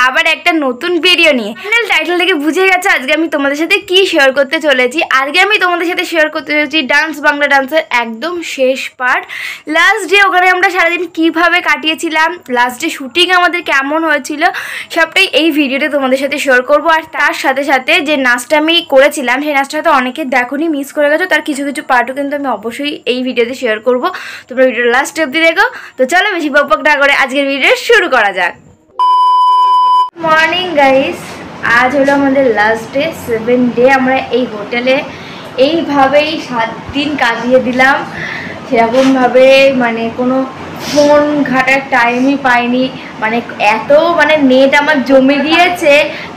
আবার একটা নতুন ভিডিও নিয়ে। টাইটেল থেকে বুঝে গেছে আজকে আমি তোমাদের সাথে কি শেয়ার করতে চলেছি। আজকে আমি তোমাদের সাথে শেয়ার করতে চলেছি ডান্স বাংলা ডান্সের একদম শেষ পার্ট, লাস্ট ডে। ওখানে আমরা সারাদিন কিভাবে কাটিয়েছিলাম, লাস্ট ডে শুটিং আমাদের কেমন হয়েছিল, সবটাই এই ভিডিওতে তোমাদের সাথে শেয়ার করবো। আর তার সাথে সাথে যে নাচটা আমি করেছিলাম সেই নাচটা হয়তো অনেকে দেখোনি, মিস করে গেছো, তার কিছু কিছু পার্টও কিন্তু আমি অবশ্যই এই ভিডিওতে শেয়ার করবো। তোমরা ভিডিওর লাস্ট অবধি দেখো। তো চলো বেশি বকবক না করে আজকের ভিডিও শুরু করা যাক। মর্নিং গাইস, আজ হলো আমাদের লাস্ট ডে, 7 ডে। আমরা এই হোটেলে এইভাবেই 7 দিন কাটিয়ে দিলাম। সেরকমভাবে মানে কোনো ফোন ঘাটার টাইমই পাইনি। মানে এত নেট আমার জমে গিয়েছে,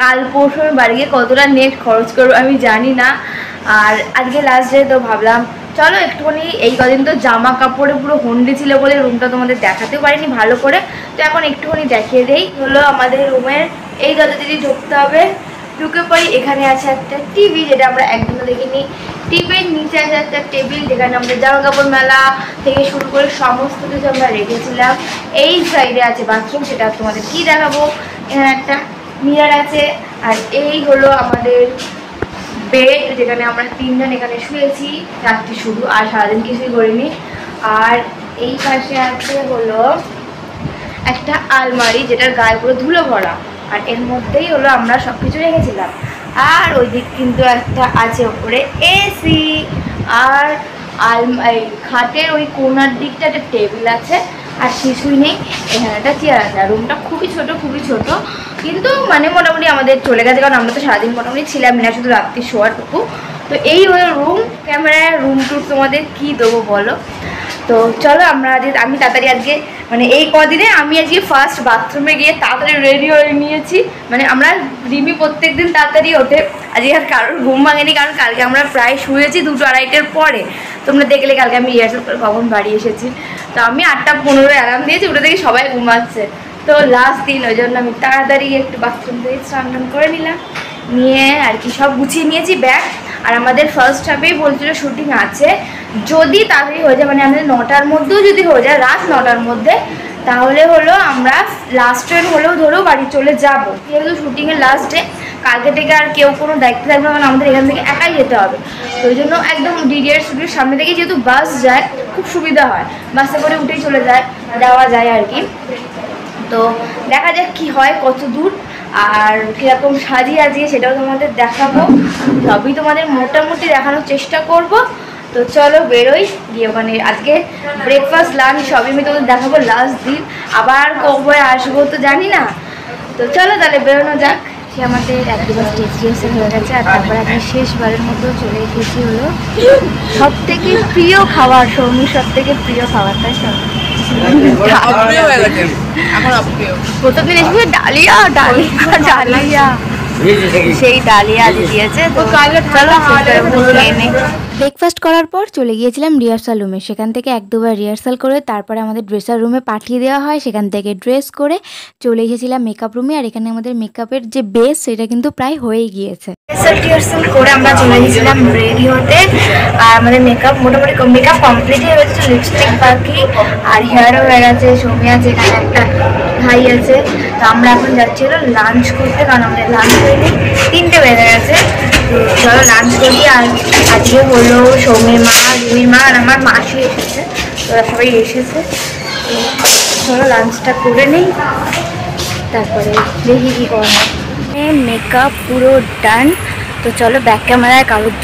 কাল পরশু আমি বাড়ি গিয়ে কতটা নেট খরচ করবো আমি জানি না। আর আজকে লাস্ট ডে, তো ভাবলাম চলো একটুখানি এই কদিন তো জামা কাপড়ে পুরো হন্ডি ছিল বলে রুমটা তোমাদের দেখাতেও পারিনি ভালো করে, তো এখন একটুখানি দেখিয়ে দেই। হলো আমাদের রুমের এই দরজা দিয়ে ঢুকতে হবে, ঢুকে পড়ি। এখানে আছে একটা টিভি, যেটা আমরা একদিনও দেখিনি। টিভির নিচে আছে একটা টেবিল, যেখানে আমাদের জামা কাপড় মেলা থেকে শুরু করে সমস্ত কিছু আমরা রেখেছিলাম। এই সাইডে আছে বাথরুম, সেটা তোমাদের কি দেখাবো। এখানে একটা মিরর আছে। আর এই হলো আমাদের বেড, যেখানে আমরা 3 জন এখানে শুয়েছি রাত্রি শুধু, আর সারাদিন কিছুই করিনি। আর এই পাশে আছে হলো একটা আলমারি, যেটার গায়ে পুরো ধুলো ভরা, আর এর মধ্যেই হলো আমরা সব কিছু রেখেছিলাম। আর ওই দিক কিন্তু একটা আছে ওপরে এসি। আর খাটের ওই কোনার দিকটা একটা টেবিল আছে, আর কিছুই নেই। এখানে একটা চেয়ার আছে। আর রুমটা খুবই ছোট, খুবই ছোট, কিন্তু মোটামুটি আমাদের চলে গেছে, কারণ আমরা তো সারাদিন মোটামুটি ছিলাম না, শুধু রাত্রি শোয়ারটুকু। তো এই হলো রুম। ক্যামেরায় রুম টুর তোমাদের কী দেবো বলো। তো চলো আমি তাড়াতাড়ি আজকে এই কদিনে আমি আজকে ফার্স্ট বাথরুমে গিয়ে তাড়াতাড়ি রেডি হয়ে নিয়েছি। আমরা রিমি প্রত্যেক দিন তাড়াতাড়ি ওঠে, আজকে আর কারোর ঘুম ভাঙেনি, কারণ কালকে আমরা প্রায় শুয়েছি 2-2:30-এর পরে। তোমরা দেখলে কালকে আমি রিহার্সাল করে কখন বাড়ি এসেছি। তো আমি 8:15 অ্যালার্ম দিয়েছি, ওটা থেকে সবাই ঘুমাচ্ছে। তো লাস্ট দিন, ওই জন্য আমি তাড়াতাড়ি একটু বাথরুম থেকে স্নান করে নিলাম, নিয়ে আর কি সব গুছিয়ে নিয়েছি ব্যাগ। আর আমাদের ফার্স্ট হাফেই বলছিল শুটিং আছে, যদি তাড়াতাড়ি হয়ে যায়, আমাদের 9টার মধ্যেও যদি হয়ে যায়, রাত 9টার মধ্যে, তাহলে হলো আমরা লাস্ট ট্রেন হলেও ধরেও বাড়ি চলে যাব। যেহেতু শুটিংয়ের লাস্ট ডে, কালকে থেকে আর কেউ কোনো দায়িত্ব থাকবে না, আমাদের এখান থেকে একাই যেতে হবে। তো ওই জন্য একদম ডিডিআর স্টুডিওর সামনে থেকে যেহেতু বাস যায়, খুব সুবিধা হয়, বাসে করে উঠেই চলে যাওয়া যায় আর কি। তো দেখা যাক কি হয়, কত দূর আর কীরকম সাজিয়ে সেটাও তোমাদের দেখাবো। সবই তোমাদের মোটামুটি দেখানোর চেষ্টা করব। তো চলো বেরোই, গিয়ে ওখানে আজকে ব্রেকফাস্ট লাঞ্চ সবই আমি তোমাদের দেখাবো। লাস্ট দিন আবার কবে আসবো তো জানি না। তো চলো তাহলে বেরোনো যাক। সে আমাদের 1-2 স্টেজ রিহার্সাল হয়ে গেছে, আর তারপরে আমি শেষবারের মতো চলে এসেছি হলো সব থেকে প্রিয় খাবার, সৌমির সব থেকে প্রিয় খাবার, তাই তো? প্রথমদিন এসে ডালিয়া সেই ডালিয়া আজ দিয়েছে। তো চলো ব্রেকফাস্ট করার পর চলে গিয়েছিলাম রিহার্সাল রুমে। সেখান থেকে 1-2বার রিহার্সাল করে তারপরে আমাদের ড্রেসার রুমে পাঠিয়ে দেওয়া হয়। সেখান থেকে ড্রেস করে চলে এসেছিলাম মেকআপ রুমে। আর এখানে আমাদের মেকআপের যে বেস, সেটা কিন্তু প্রায় হয়ে গিয়েছে। রিহার্সাল করে আমরা চলে গেছিলাম রেডি হতে। আর আমাদের মোটামুটি মেকআপ কমপ্লিট হয়ে গেছে, লিপস্টিক বাকি, আর হেয়ারও হয়ে গেছে। সৌমি আছে, এখানে একটা ভাই আছে। তো আমরা এখন যাচ্ছি হলো লাঞ্চ করতে, কারণ আমাদের লাঞ্চ হয়নি, 3টে বেজে গেছে। তো চলো লাঞ্চ করি। আর আজকে হলো সৌমির মা, রিমির মা, আর আমার মাসি এসেছে, তোরা সবাই এসেছে। তো চলো লাঞ্চটা করে নিই, তারপরে দেখি কী করা হয়। মেকআপ পুরো ডান। তো চলো ব্যাক ক্যামেরায় কারোর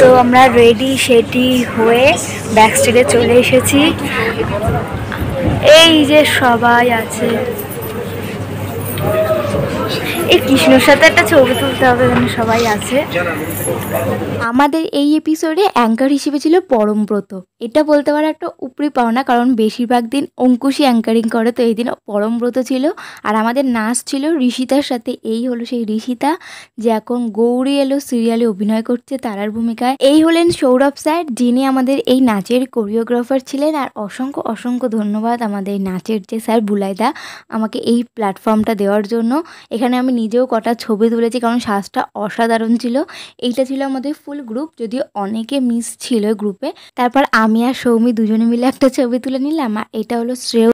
তো আমরা রেডি সেটি হয়ে ব্যাক স্টেজে চলে এসেছি। এই যে সবাই আছে, এই কৃষ্ণর সাথে একটা ছবি তুলতে হবে, যেন সবাই আছে। আমাদের এই এপিসোডে অ্যাঙ্কার হিসেবে ছিল পরমব্রত। এটা বলতে পারো একটা উপরি পাওনা, কারণ বেশিরভাগ দিন অঙ্কুশই অ্যাঙ্কারিং করে, তো এই দিন পরমব্রত ছিল। আর আমাদের নাচ ছিল ঋষিতার সাথে। এই হলো সেই ঋষিতা যে এখন গৌরী এলো সিরিয়ালে অভিনয় করছে তারার ভূমিকায়। এই হলেন সৌরভ স্যার, যিনি আমাদের এই নাচের কোরিওগ্রাফার ছিলেন। আর অসংখ্য অসংখ্য ধন্যবাদ আমাদের নাচের যে স্যার বুলাইদা, আমাকে এই প্ল্যাটফর্মটা দেওয়ার জন্য। এখানে আমি নিজেও কটা ছবি তুলেছি, কারণ সাজটা অসাধারণ ছিল। এইটা ছিল আমাদের ফুল গ্রুপ, যদিও অনেকে মিস ছিল গ্রুপে। তারপর আমি আর সৌমি দুজনে মিলে একটা ছবি তুলে নিলাম। আর এটা হলো শ্রেয়।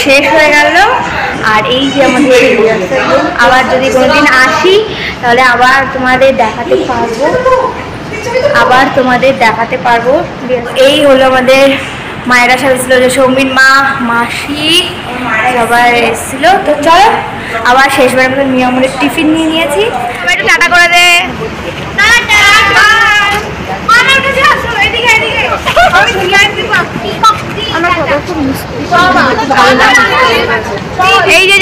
শেষ হয়ে গেল। আর এই যে আমাদের আবার যদি কোনোদিন আসি তাহলে আবার তোমাদের দেখাতে পারবো। এই হলো আমাদের মায়েরা সব এসেছিল, যে সৌমিন মা, মাসি সবাই এসেছিল। তো চলো আবার শেষবারের মতো নিয়ে আমাদের টিফিন নিয়ে নিয়েছি। একটু টাটা করে দে। এই যে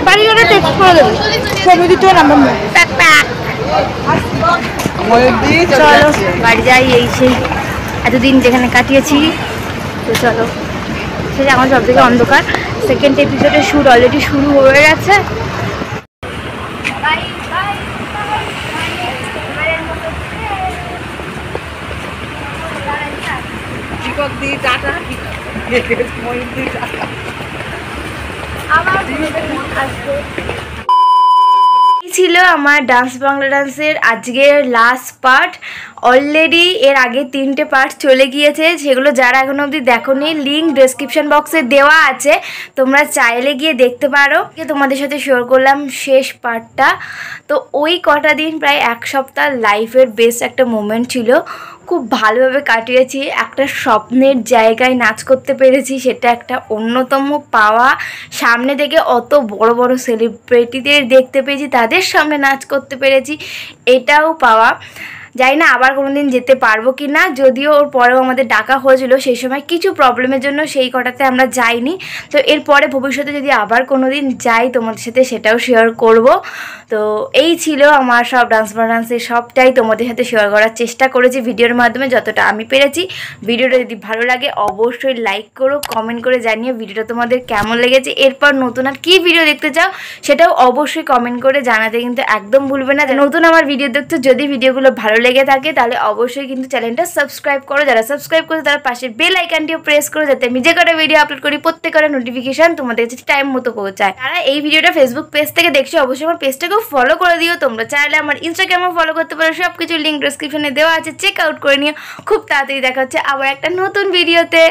বাড়ি করে টেক্সট করে দেবো, ছবি দিতে নাম্বার চলো বাড়ি যাই। এই সেই এতদিন যেখানে কাটিয়েছি। তো চলো, সেটা আমার সব থেকে অন্ধকার। সেকেন্ড এপিসোডের শ্যুট অলরেডি শুরু হয়ে গেছে। ছিল আমার ডান্স বাংলা ডান্সের আজকের লাস্ট পার্ট। অলরেডি এর আগে 3টে পার্ট চলে গিয়েছে, সেগুলো যারা এখনো অবধি দেখোনি লিঙ্ক ডেসক্রিপশন বক্সে দেওয়া আছে, তোমরা চাইলে গিয়ে দেখতে পারো। তোমাদের সাথে শেয়ার করলাম শেষ পার্টটা। তো ওই কটা দিন প্রায় 1 সপ্তাহ লাইফের বেস্ট একটা মোমেন্ট ছিল, খুব ভালোভাবে কাটিয়েছি। একটা স্বপ্নের জায়গায় নাচ করতে পেরেছি, সেটা একটা অন্যতম পাওয়া। সামনে থেকে অত বড় বড় সেলিব্রিটিদের দেখতে পেয়েছি, তাদের সামনে নাচ করতে পেরেছি, এটাও পাওয়া। জানি না আবার কোনো দিন যেতে পারবো কি না, যদিও ওর পরেও আমাদের ডাকা হয়েছিল, সেই সময় কিছু প্রবলেমের জন্য সেই কটাতে আমরা যাইনি। তো এরপরে ভবিষ্যতে যদি আবার কোনো দিন যাই তোমাদের সাথে সেটাও শেয়ার করব। তো এই ছিল আমার সব ডান্সের সবটাই তোমাদের সাথে শেয়ার করার চেষ্টা করেছি ভিডিওর মাধ্যমে যতটা আমি পেরেছি। ভিডিওটা যদি ভালো লাগে অবশ্যই লাইক করো, কমেন্ট করে জানিও ভিডিওটা তোমাদের কেমন লেগেছে। এরপর নতুন আর কী ভিডিও দেখতে চাও সেটাও অবশ্যই কমেন্ট করে জানাতে কিন্তু একদম ভুলবে না। নতুন আমার ভিডিও দেখছো, যদি ভিডিওগুলো ভালো লেগে থাকে তাহলে অবশ্যই কিন্তু চ্যানেলটা সাবস্ক্রাইব করো, যারা সাবস্ক্রাইব করো তারা পাশের বেল আইকনটিও প্রেস করো, যাতে আমি যে কটা ভিডিও আপলোড করি প্রত্যেকটা নোটিফিকেশন তোমাদের কাছে টাইম মতো পৌঁছায়। যারা এই ভিডিওটা ফেসবুক পেজ থেকে দেখছো অবশ্যই আমার পেজটাকেও ফলো করে দিও। তোমরা চাইলে আমার ইনস্টাগ্রামেও ফলো করতে পারো, সব কিছু লিঙ্ক ডেসক্রিপশনে দেওয়া আছে, চেক আউট করে নিও। খুব তাড়াতাড়ি দেখা হচ্ছে আবার একটা নতুন ভিডিওতে।